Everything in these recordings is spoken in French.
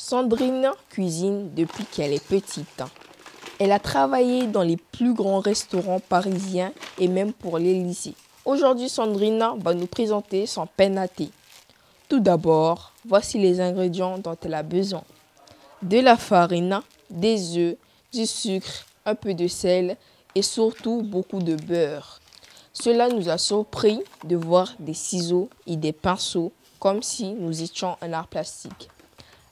Sandrine cuisine depuis qu'elle est petite. Elle a travaillé dans les plus grands restaurants parisiens et même pour les lycées. Aujourd'hui, Sandrine va nous présenter son pain à thé. Tout d'abord, voici les ingrédients dont elle a besoin. De la farine, des œufs, du sucre, un peu de sel et surtout beaucoup de beurre. Cela nous a surpris de voir des ciseaux et des pinceaux comme si nous étions un art plastique.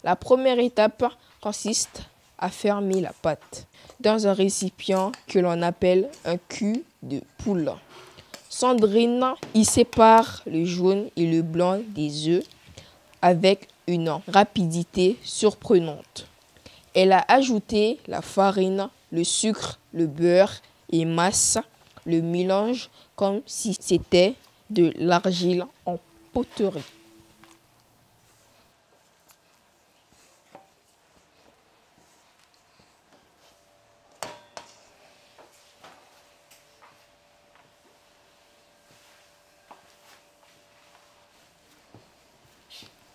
La première étape consiste à fermer la pâte dans un récipient que l'on appelle un cul de poule. Sandrine y sépare le jaune et le blanc des œufs avec une rapidité surprenante. Elle a ajouté la farine, le sucre, le beurre et masse le mélange comme si c'était de l'argile en poterie.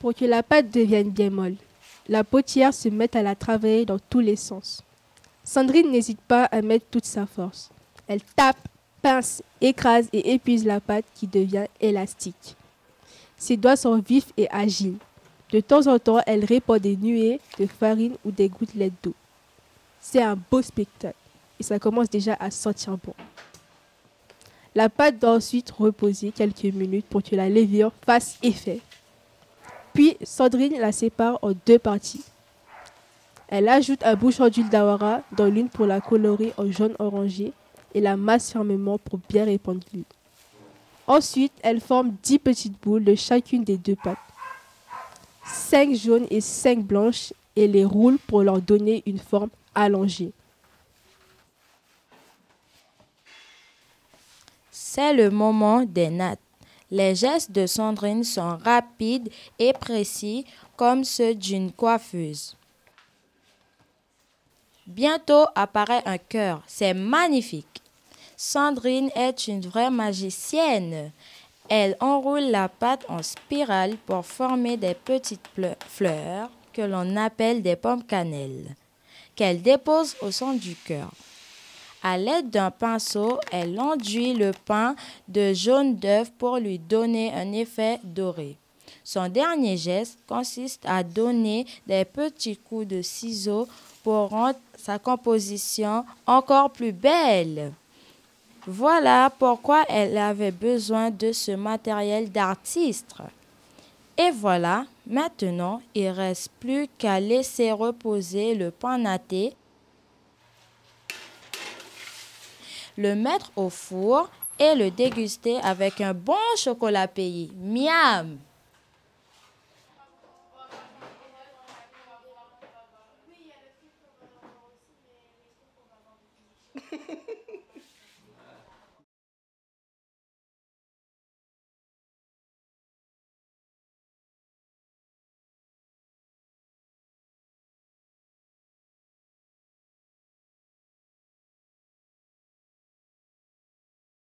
Pour que la pâte devienne bien molle, la potière se met à la travailler dans tous les sens. Sandrine n'hésite pas à mettre toute sa force. Elle tape, pince, écrase et épuise la pâte qui devient élastique. Ses doigts sont vifs et agiles. De temps en temps, elle répand des nuées de farine ou des gouttelettes d'eau. C'est un beau spectacle et ça commence déjà à sentir bon. La pâte doit ensuite reposer quelques minutes pour que la levure fasse effet. Puis, Sandrine la sépare en deux parties. Elle ajoute un bouchon d'huile d'awara dans l'une pour la colorer en jaune orangé et la masse fermement pour bien répandre l'huile. Ensuite, elle forme 10 petites boules de chacune des deux pâtes. 5 jaunes et 5 blanches et les roule pour leur donner une forme allongée. C'est le moment des nattes. Les gestes de Sandrine sont rapides et précis comme ceux d'une coiffeuse. Bientôt apparaît un cœur, c'est magnifique. Sandrine est une vraie magicienne. Elle enroule la pâte en spirale pour former des petites fleurs que l'on appelle des pommes cannelle, qu'elle dépose au centre du cœur. À l'aide d'un pinceau, elle enduit le pain de jaune d'œuf pour lui donner un effet doré. Son dernier geste consiste à donner des petits coups de ciseaux pour rendre sa composition encore plus belle. Voilà pourquoi elle avait besoin de ce matériel d'artiste. Et voilà, maintenant, il ne reste plus qu'à laisser reposer le pain à thé, le mettre au four et le déguster avec un bon chocolat pays. Miam!